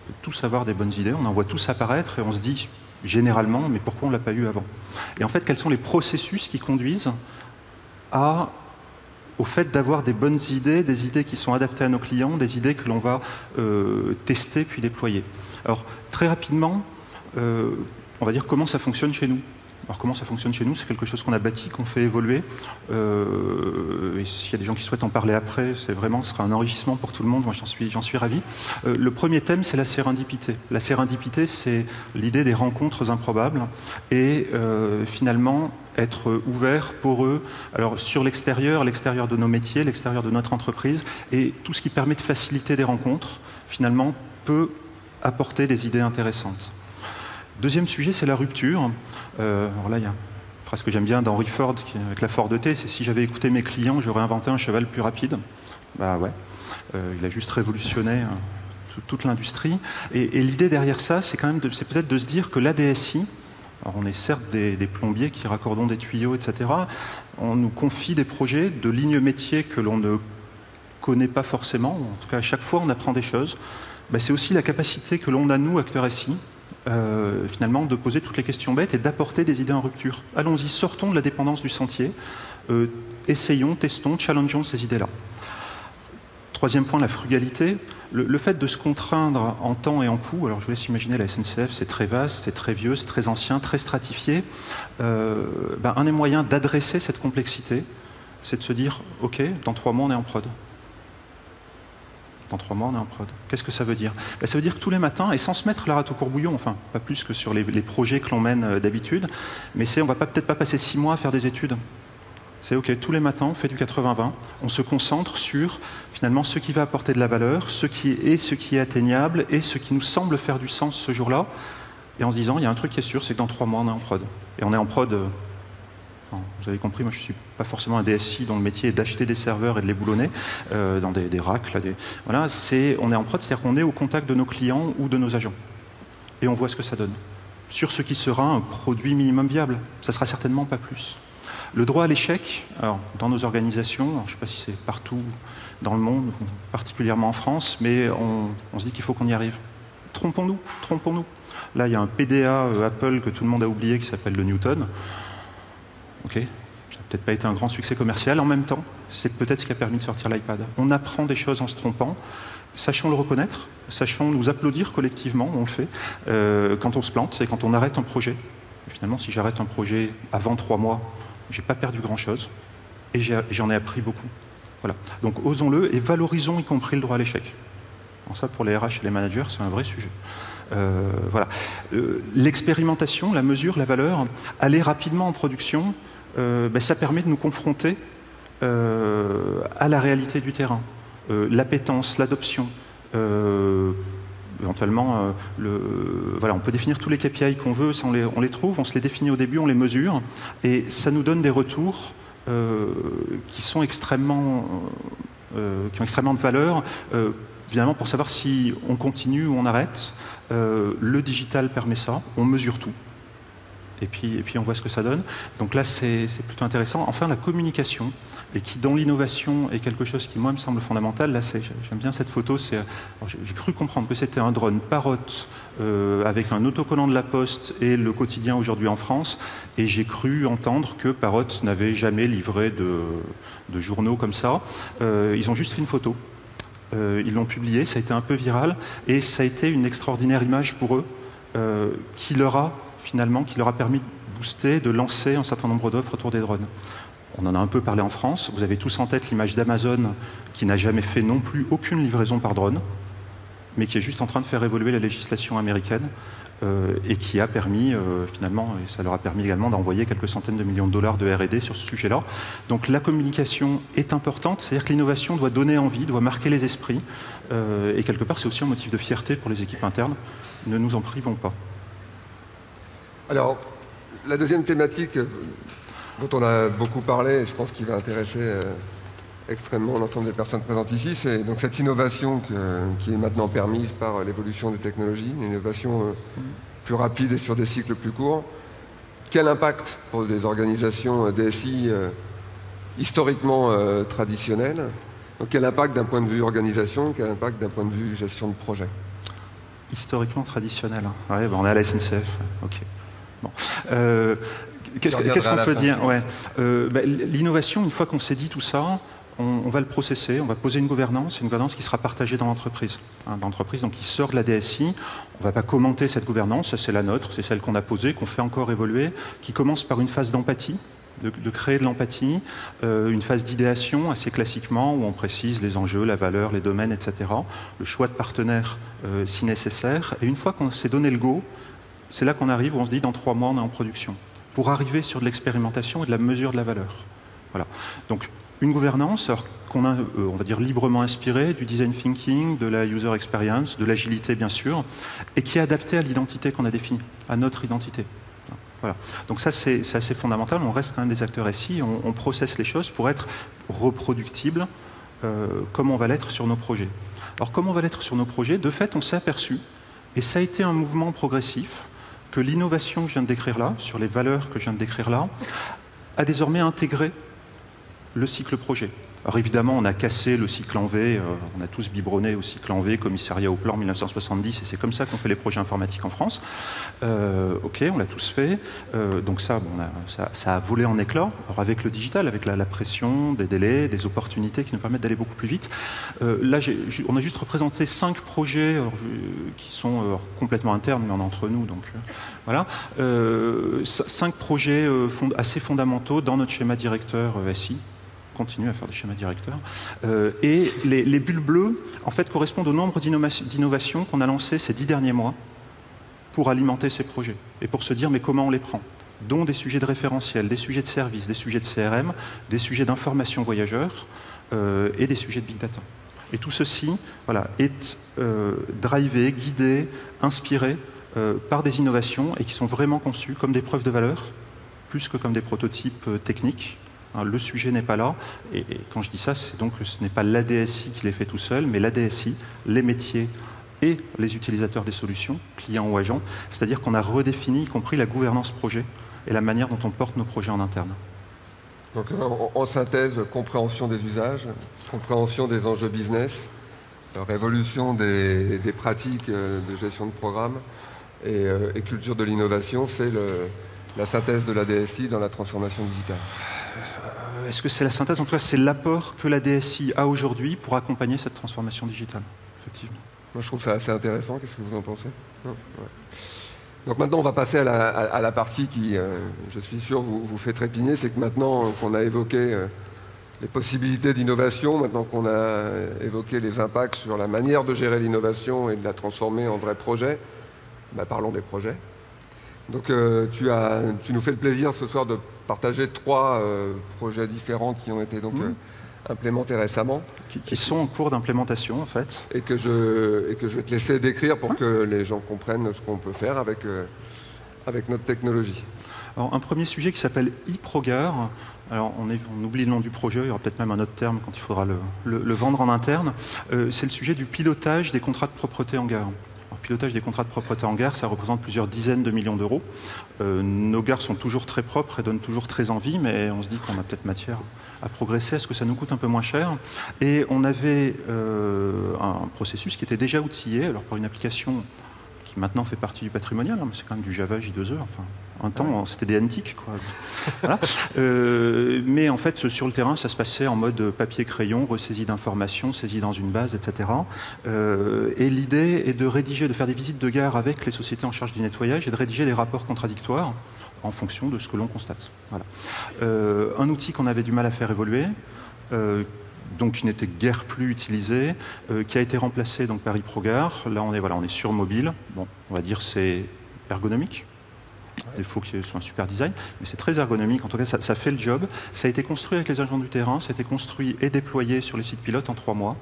peut tous avoir des bonnes idées, on en voit tous apparaître et on se dit généralement, mais pourquoi on ne l'a pas eu avant ? Et en fait, quels sont les processus qui conduisent au fait d'avoir des bonnes idées, des idées qui sont adaptées à nos clients, des idées que l'on va tester puis déployer. Alors, très rapidement, on va dire comment ça fonctionne chez nous. Alors, comment ça fonctionne chez nous, c'est quelque chose qu'on a bâti, qu'on fait évoluer. Et s'il y a des gens qui souhaitent en parler après, ce sera un enrichissement pour tout le monde, moi j'en suis ravi. Le premier thème, c'est la sérendipité. La sérendipité, c'est l'idée des rencontres improbables et finalement être ouvert pour eux, alors sur l'extérieur de nos métiers, l'extérieur de notre entreprise, et tout ce qui permet de faciliter des rencontres, finalement, peut apporter des idées intéressantes. Deuxième sujet, c'est la rupture. Alors là, il y a une phrase que j'aime bien d'Henry Ford, avec la Ford T, c'est « si j'avais écouté mes clients, j'aurais inventé un cheval plus rapide ». Bah ouais, il a juste révolutionné toute l'industrie. Et l'idée derrière ça, c'est peut-être de se dire que la DSI, alors on est certes des plombiers qui raccordons des tuyaux, etc. On nous confie des projets de lignes métiers que l'on ne connaît pas forcément. En tout cas, à chaque fois, on apprend des choses. C'est aussi la capacité que l'on a, nous, acteurs SI, finalement, de poser toutes les questions bêtes et d'apporter des idées en rupture. Allons-y, sortons de la dépendance du sentier, essayons, testons, challengeons ces idées-là. Troisième point, la frugalité. Le fait de se contraindre en temps et en coût, alors je vous laisse imaginer la SNCF, c'est très vaste, c'est très vieux, c'est très ancien, très stratifié. Un des moyens d'adresser cette complexité, c'est de se dire, OK, dans 3 mois, on est en prod. Dans 3 mois, on est en prod. Qu'est-ce que ça veut dire? Ça veut dire que tous les matins, et sans se mettre la rate au courbouillon, enfin, pas plus que sur les projets que l'on mène d'habitude, mais on va peut-être pas passer 6 mois à faire des études. C'est OK, tous les matins, on fait du 80-20, on se concentre sur, finalement, ce qui va apporter de la valeur, ce qui est atteignable, et ce qui nous semble faire du sens ce jour-là, et en se disant, il y a un truc qui est sûr, c'est que dans 3 mois, on est en prod. Et on est en prod... vous avez compris, moi je ne suis pas forcément un DSI dont le métier est d'acheter des serveurs et de les boulonner dans des racks. Voilà, on est en prod, c'est-à-dire qu'on est au contact de nos clients ou de nos agents. Et on voit ce que ça donne. Sur ce qui sera un produit minimum viable. Ça ne sera certainement pas plus. Le droit à l'échec, alors, dans nos organisations, je ne sais pas si c'est partout dans le monde, particulièrement en France, mais on se dit qu'il faut qu'on y arrive. Trompons-nous, trompons-nous. Là, il y a un PDA Apple que tout le monde a oublié qui s'appelle le Newton. OK, ça n'a peut-être pas été un grand succès commercial. En même temps, c'est peut-être ce qui a permis de sortir l'iPad. On apprend des choses en se trompant. Sachons le reconnaître, sachons nous applaudir collectivement, on le fait, quand on se plante et quand on arrête un projet. Et finalement, si j'arrête un projet avant 3 mois, j'ai pas perdu grand-chose et j'en ai appris beaucoup. Voilà. Donc osons-le et valorisons y compris le droit à l'échec. Alors ça, pour les RH et les managers, c'est un vrai sujet. Voilà. L'expérimentation, la mesure, la valeur, aller rapidement en production, ça permet de nous confronter à la réalité du terrain. L'appétence, l'adoption, éventuellement, voilà, on peut définir tous les KPI qu'on veut, ça, on les trouve, on se les définit au début, on les mesure, et ça nous donne des retours qui ont extrêmement de valeur, finalement pour savoir si on continue ou on arrête. Le digital permet ça, on mesure tout. Et puis on voit ce que ça donne. Donc là, c'est plutôt intéressant. Enfin, la communication, et qui dans l'innovation est quelque chose qui, moi, me semble fondamental. Là, j'aime bien cette photo. J'ai cru comprendre que c'était un drone Parrot avec un autocollant de la Poste et le quotidien aujourd'hui en France. Et j'ai cru entendre que Parrot n'avait jamais livré de journaux comme ça. Ils ont juste fait une photo. Ils l'ont publié, ça a été un peu viral. Et ça a été une extraordinaire image pour eux qui leur a permis de booster, de lancer un certain nombre d'offres autour des drones. On en a un peu parlé en France. Vous avez tous en tête l'image d'Amazon qui n'a jamais fait non plus aucune livraison par drone, mais qui est juste en train de faire évoluer la législation américaine et qui a permis, finalement, et ça leur a permis également d'envoyer quelques centaines de millions de dollars de R&D sur ce sujet-là. Donc la communication est importante, c'est-à-dire que l'innovation doit donner envie, doit marquer les esprits, et quelque part c'est aussi un motif de fierté pour les équipes internes. Ne nous en privons pas. Alors, la deuxième thématique dont on a beaucoup parlé, et je pense qu'il va intéresser extrêmement l'ensemble des personnes présentes ici, c'est donc cette innovation qui est maintenant permise par l'évolution des technologies, une innovation plus rapide et sur des cycles plus courts. Quel impact pour des organisations DSI historiquement traditionnelles? Donc, quel impact d'un point de vue organisation, quel impact d'un point de vue gestion de projet? Historiquement traditionnel. Ouais, on est à la SNCF. OK. Bon. Qu'est-ce qu'on peut dire? L'innovation, une fois qu'on s'est dit tout ça, on va le processer, on va poser une gouvernance qui sera partagée dans l'entreprise. Donc qui sort de la DSI, on ne va pas commenter cette gouvernance, c'est la nôtre, c'est celle qu'on a posée, qu'on fait encore évoluer, qui commence par une phase d'empathie, de créer de l'empathie, une phase d'idéation assez classiquement où on précise les enjeux, la valeur, les domaines, etc. Le choix de partenaires si nécessaire. Et une fois qu'on s'est donné le go, c'est là qu'on arrive où on se dit dans 3 mois on est en production. Pour arriver sur de l'expérimentation et de la mesure de la valeur. Voilà. Donc une gouvernance qu'on a, on va dire, librement inspirée du design thinking, de la user experience, de l'agilité bien sûr, et qui est adaptée à l'identité qu'on a définie, à notre identité. Voilà. Donc ça c'est assez fondamental, on reste quand même des acteurs SI, on processe les choses pour être reproductibles comme on va l'être sur nos projets. Alors comme on va l'être sur nos projets, de fait on s'est aperçu, et ça a été un mouvement progressif, que l'innovation que je viens de décrire là, sur les valeurs que je viens de décrire là, a désormais intégré le cycle projet. Alors évidemment, on a cassé le cycle en V, on a tous biberonné au cycle en V, commissariat au plan 1970, et c'est comme ça qu'on fait les projets informatiques en France. Ok, on l'a tous fait, donc ça, bon, ça a volé en éclats. Alors avec le digital, avec la pression, des délais, des opportunités qui nous permettent d'aller beaucoup plus vite. Là, on a juste représenté 5 projets qui sont complètement internes, mais on est entre nous, donc voilà. 5 projets assez fondamentaux dans notre schéma directeur SI. Continuer à faire des schémas directeurs. Et les bulles bleues, en fait, correspondent au nombre d'innovations qu'on a lancées ces 10 derniers mois pour alimenter ces projets et pour se dire mais comment on les prend, dont des sujets de référentiel, des sujets de service, des sujets de CRM, des sujets d'information voyageurs et des sujets de big data. Et tout ceci, voilà, est drivé, guidé, inspiré par des innovations et qui sont vraiment conçues comme des preuves de valeur, plus que comme des prototypes techniques. Le sujet n'est pas là, et quand je dis ça, c'est donc que ce n'est pas l'ADSI qui les fait tout seul, mais l'ADSI, les métiers et les utilisateurs des solutions, clients ou agents, c'est-à-dire qu'on a redéfini, y compris la gouvernance projet et la manière dont on porte nos projets en interne. Donc en synthèse, compréhension des usages, compréhension des enjeux business, révolution des pratiques de gestion de programme et culture de l'innovation, c'est la synthèse de la DSI dans la transformation digitale. Est-ce que c'est la synthèse? En tout cas, c'est l'apport que la DSI a aujourd'hui pour accompagner cette transformation digitale, effectivement. Moi, je trouve ça assez intéressant. Qu'est-ce que vous en pensez? Ouais. Donc maintenant, on va passer à la partie qui, je suis sûr, vous fait trépigner. C'est que maintenant qu'on a évoqué les possibilités d'innovation, maintenant qu'on a évoqué les impacts sur la manière de gérer l'innovation et de la transformer en vrai projet, parlons des projets. Donc tu nous fais le plaisir ce soir de partager 3 projets différents qui ont été donc implémentés récemment. Qui sont en cours d'implémentation en fait. Et que je vais te laisser décrire pour que les gens comprennent ce qu'on peut faire avec notre technologie. Alors, un premier sujet qui s'appelle eProgar. Alors, on oublie le nom du projet, il y aura peut-être même un autre terme quand il faudra le vendre en interne. C'est le sujet du pilotage des contrats de propreté en gare. Alors, pilotage des contrats de propreté en gare, ça représente plusieurs dizaines de millions d'euros. Nos gares sont toujours très propres et donnent toujours très envie, mais on se dit qu'on a peut-être matière à progresser. Est-ce que ça nous coûte un peu moins cher? Et on avait un processus qui était déjà outillé, alors par une application qui maintenant fait partie du patrimonial, hein, mais c'est quand même du Java J2E, enfin, un temps, c'était des antiques, quoi. Voilà. Mais en fait, sur le terrain, ça se passait en mode papier-crayon, ressaisie d'informations, saisie dans une base, etc. Et l'idée est de faire des visites de gare avec les sociétés en charge du nettoyage et de rédiger des rapports contradictoires en fonction de ce que l'on constate. Voilà. Un outil qu'on avait du mal à faire évoluer, donc qui n'était guère plus utilisé, qui a été remplacé donc, par eProgar. Là, on est sur mobile. Bon, on va dire c'est ergonomique. Il faut que ce soit un super design, mais c'est très ergonomique. En tout cas, ça fait le job. Ça a été construit avec les agents du terrain. Ça a été construit et déployé sur les sites pilotes en 3 mois.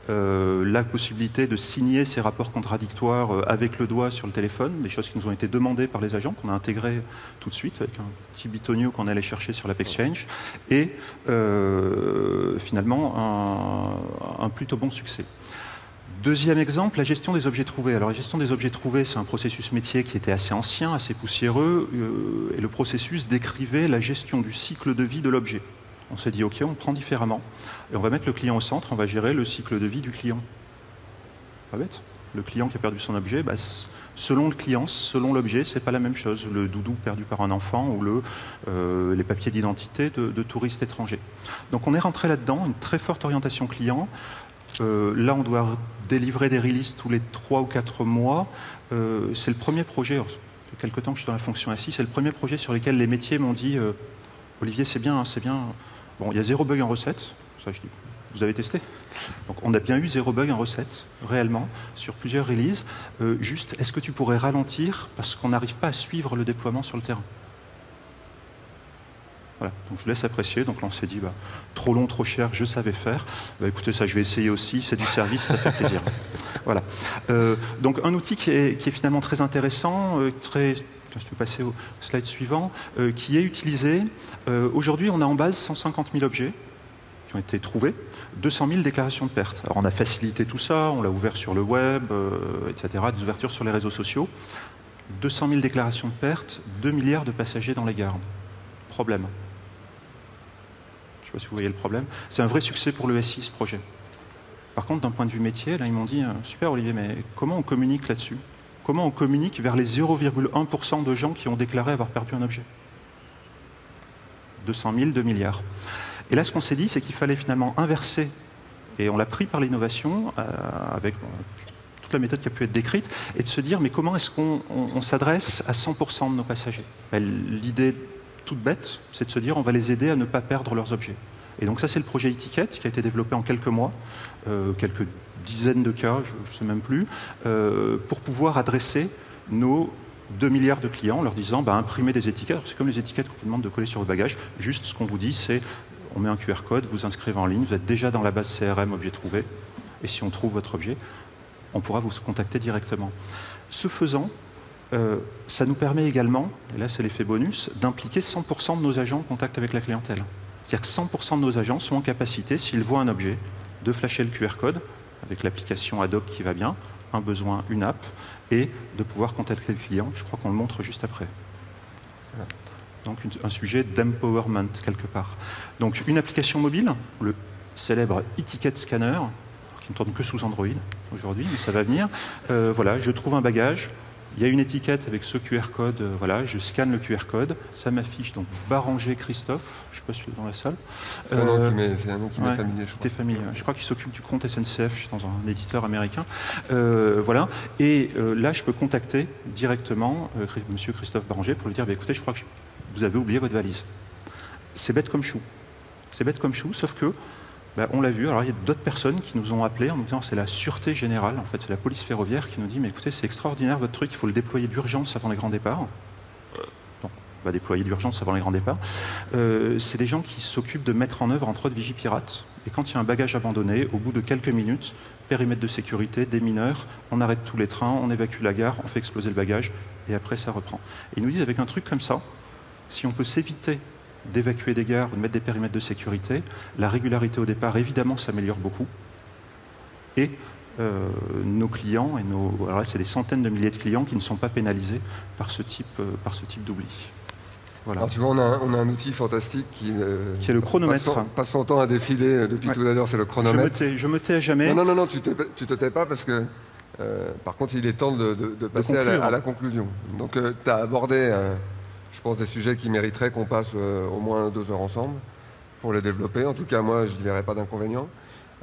La possibilité de signer ces rapports contradictoires avec le doigt sur le téléphone, des choses qui nous ont été demandées par les agents, qu'on a intégrées tout de suite avec un petit bitonio qu'on allait chercher sur l'AppExchange. Et finalement, un plutôt bon succès. Deuxième exemple, la gestion des objets trouvés. Alors la gestion des objets trouvés, c'est un processus métier qui était assez ancien, assez poussiéreux, et le processus décrivait la gestion du cycle de vie de l'objet. On s'est dit, ok, on prend différemment, et on va mettre le client au centre, on va gérer le cycle de vie du client. Pas bête. Le client qui a perdu son objet, selon le client, selon l'objet, c'est pas la même chose. Le doudou perdu par un enfant ou les papiers d'identité de touristes étrangers. Donc on est rentré là-dedans, une très forte orientation client. Là, on doit délivrer des releases tous les 3 ou 4 mois. C'est le premier projet, ça fait quelques temps que je suis dans la fonction SI, c'est le premier projet sur lequel les métiers m'ont dit Olivier, c'est bien, c'est bien. Bon, il y a 0 bug en recette. Ça, je dis, vous avez testé? Donc, on a bien eu 0 bug en recette, réellement, sur plusieurs releases. Juste, est-ce que tu pourrais ralentir parce qu'on n'arrive pas à suivre le déploiement sur le terrain? Voilà, donc je vous laisse apprécier. Donc là, on s'est dit, trop long, trop cher, je savais faire. Écoutez, ça, je vais essayer aussi. C'est du service, ça fait plaisir. Voilà. Donc un outil qui est finalement très intéressant, je peux passer au slide suivant, qui est utilisé. Aujourd'hui, on a en base 150 000 objets qui ont été trouvés, 200 000 déclarations de perte. Alors on a facilité tout ça, on l'a ouvert sur le web, etc., des ouvertures sur les réseaux sociaux. 200 000 déclarations de perte, 2 milliards de passagers dans les gares. Problème. sais pas si vous voyez le problème. C'est un vrai succès pour le SI, ce projet. Par contre, d'un point de vue métier, là, ils m'ont dit « Super Olivier, mais comment on communique là-dessus? Comment on communique vers les 0,1% de gens qui ont déclaré avoir perdu un objet ?» 200 000, 2 milliards. Et là, ce qu'on s'est dit, c'est qu'il fallait finalement inverser, et on l'a pris par l'innovation, avec toute la méthode qui a pu être décrite, et de se dire, mais comment est-ce qu'on s'adresse à 100% de nos passagers? L'idée toute bête, c'est de se dire, on va les aider à ne pas perdre leurs objets. Et donc ça, c'est le projet Etiquette qui a été développé en quelques mois, quelques dizaines de cas, je ne sais même plus, pour pouvoir adresser nos 2 milliards de clients en leur disant imprimez des étiquettes. C'est comme les étiquettes qu'on vous demande de coller sur vos bagages. Juste ce qu'on vous dit, c'est on met un QR code, vous inscrivez en ligne, vous êtes déjà dans la base CRM objet trouvé. Et si on trouve votre objet, on pourra vous contacter directement. Ce faisant, ça nous permet également, et là c'est l'effet bonus, d'impliquer 100% de nos agents en contact avec la clientèle. C'est-à-dire que 100% de nos agents sont en capacité, s'ils voient un objet, de flasher le QR code avec l'application ad hoc qui va bien, un besoin, une app, et de pouvoir contacter le client. Je crois qu'on le montre juste après. Voilà. Donc un sujet d'empowerment quelque part. Donc une application mobile, le célèbre Etiquette Scanner, qui ne tourne que sous Android aujourd'hui, mais ça va venir. Voilà, je trouve un bagage. Il y a une étiquette avec ce QR code, voilà, je scanne le QR code, ça m'affiche donc Baranger Christophe, je ne sais pas si tu es dans la salle. C'est un nom qui m'est familier. Je crois. Je crois qu'il s'occupe du compte SNCF, je suis dans un éditeur américain. Voilà, et là je peux contacter directement monsieur Christophe Baranger pour lui dire, écoutez, je crois que vous avez oublié votre valise. C'est bête comme chou. C'est bête comme chou, sauf que on l'a vu, alors il y a d'autres personnes qui nous ont appelés en nous disant c'est la sûreté générale, en fait c'est la police ferroviaire qui nous dit mais écoutez c'est extraordinaire votre truc, il faut le déployer d'urgence avant les grands départs. Donc on va déployer d'urgence avant les grands départs. C'est des gens qui s'occupent de mettre en œuvre entre autres Vigipirate, et quand il y a un bagage abandonné, au bout de quelques minutes, périmètre de sécurité, des mineurs, on arrête tous les trains, on évacue la gare, on fait exploser le bagage, et après ça reprend. Et ils nous disent avec un truc comme ça, si on peut s'éviter d'évacuer des gares ou de mettre des périmètres de sécurité, la régularité au départ, évidemment, s'améliore beaucoup. Et nos clients, alors c'est des centaines de milliers de clients qui ne sont pas pénalisés par ce type d'oubli. Voilà. Alors tu vois, on a un outil fantastique qui est le chronomètre. Passe son temps à défiler depuis tout à l'heure, c'est le chronomètre. Je me tais à jamais. Non, tu te tais pas parce que, par contre, il est temps de passer à la conclusion. Donc tu as abordé... je pense des sujets qui mériteraient qu'on passe au moins 2 heures ensemble pour les développer. En tout cas, moi, je n'y verrai pas d'inconvénient.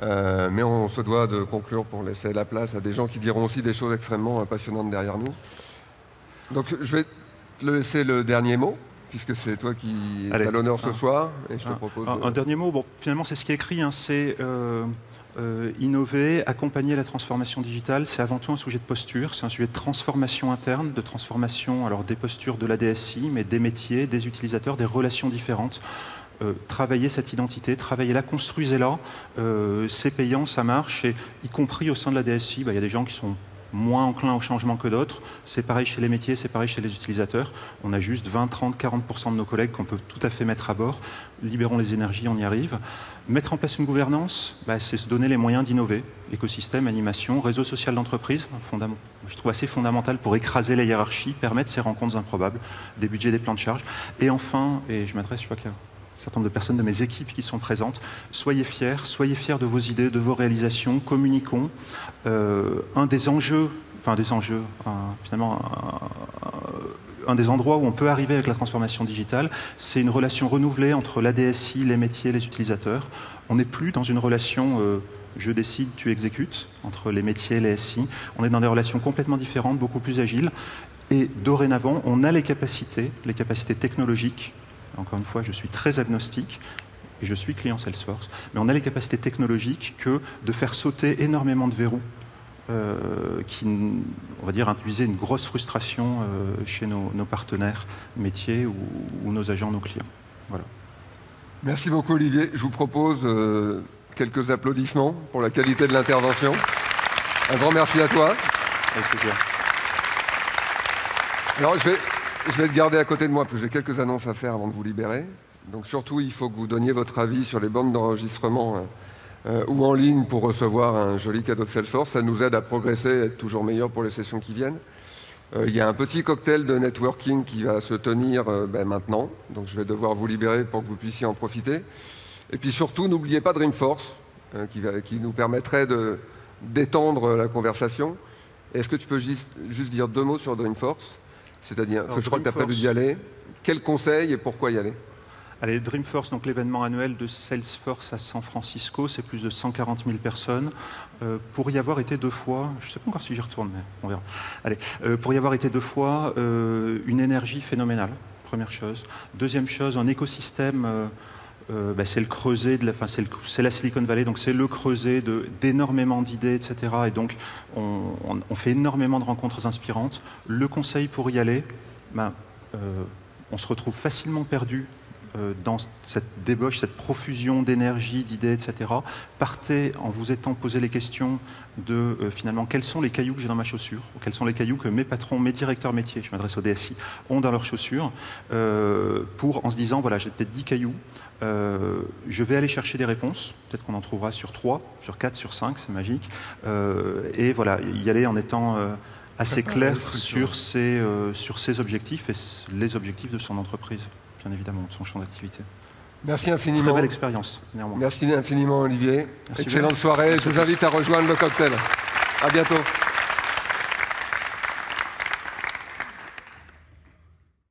Mais on se doit de conclure pour laisser la place à des gens qui diront aussi des choses extrêmement passionnantes derrière nous. Donc, je vais te laisser le dernier mot, puisque c'est toi qui es à l'honneur ce soir. Et je te propose un dernier mot. Bon, finalement, c'est ce qui est écrit. C'est innover, accompagner la transformation digitale. C'est avant tout un sujet de posture. C'est un sujet de transformation interne, de transformation alors des postures de la DSI, mais des métiers, des utilisateurs, des relations différentes. Travailler cette identité, travaillez-la, construisez-la. C'est payant, ça marche. Et y compris au sein de la DSI, il y a des gens qui sont moins enclins au changement que d'autres. C'est pareil chez les métiers, c'est pareil chez les utilisateurs. On a juste 20, 30, 40% de nos collègues qu'on peut tout à fait mettre à bord. Libérons les énergies, on y arrive. Mettre en place une gouvernance, c'est se donner les moyens d'innover. Écosystème, animation, réseau social d'entreprise, je trouve assez fondamental pour écraser les hiérarchies, permettre ces rencontres improbables, des budgets, des plans de charge. Et enfin, et je m'adresse, je crois qu'il y a un certain nombre de personnes de mes équipes qui sont présentes, soyez fiers de vos idées, de vos réalisations, communiquons. Un des endroits où on peut arriver avec la transformation digitale, c'est une relation renouvelée entre la DSI, les métiers, les utilisateurs. On n'est plus dans une relation je décide, tu exécutes, entre les métiers et les SI. On est dans des relations complètement différentes, beaucoup plus agiles. Et dorénavant, on a les capacités technologiques. Encore une fois, je suis très agnostique et je suis client Salesforce, mais on a les capacités technologiques de faire sauter énormément de verrous qui, on va dire, induisaient une grosse frustration chez nos partenaires métiers ou nos agents, nos clients. Voilà. Merci beaucoup Olivier. Je vous propose quelques applaudissements pour la qualité de l'intervention. Un grand merci à toi. Avec plaisir. Alors je vais te garder à côté de moi, parce que j'ai quelques annonces à faire avant de vous libérer. Donc surtout, il faut que vous donniez votre avis sur les bornes d'enregistrement ou en ligne pour recevoir un joli cadeau de Salesforce. Ça nous aide à progresser, à être toujours meilleur pour les sessions qui viennent. Il y a un petit cocktail de networking qui va se tenir maintenant. Donc je vais devoir vous libérer pour que vous puissiez en profiter. Et puis surtout, n'oubliez pas Dreamforce, qui nous permettrait d'étendre la conversation. Est-ce que tu peux juste dire 2 mots sur Dreamforce? C'est-à-dire, je crois que tu as prévu d'y aller. Quel conseil et pourquoi y aller? Allez, Dreamforce, donc l'événement annuel de Salesforce à San Francisco, c'est plus de 140 000 personnes. Pour y avoir été 2 fois, je ne sais pas encore si j'y retourne, mais on verra. Allez, pour y avoir été 2 fois, une énergie phénoménale, première chose. Deuxième chose, un écosystème, c'est le creuset, c'est la Silicon Valley, donc c'est le creuset d'énormément d'idées, etc. Et donc, on fait énormément de rencontres inspirantes. Le conseil pour y aller, on se retrouve facilement perdu dans cette débauche, cette profusion d'énergie, d'idées, etc. Partez en vous étant posé les questions de finalement quels sont les cailloux que j'ai dans ma chaussure, ou quels sont les cailloux que mes patrons, mes directeurs métiers, je m'adresse au DSI, ont dans leurs chaussures, en se disant voilà, j'ai peut-être 10 cailloux, je vais aller chercher des réponses, peut-être qu'on en trouvera sur 3, sur 4, sur 5, c'est magique, et voilà, y aller en étant assez clair sur ses objectifs et les objectifs de son entreprise, bien évidemment, de son champ d'activité. Merci infiniment. Très belle expérience, néanmoins. Merci infiniment, Olivier. Merci. Excellente soirée. Je vous invite à rejoindre le cocktail. À bientôt.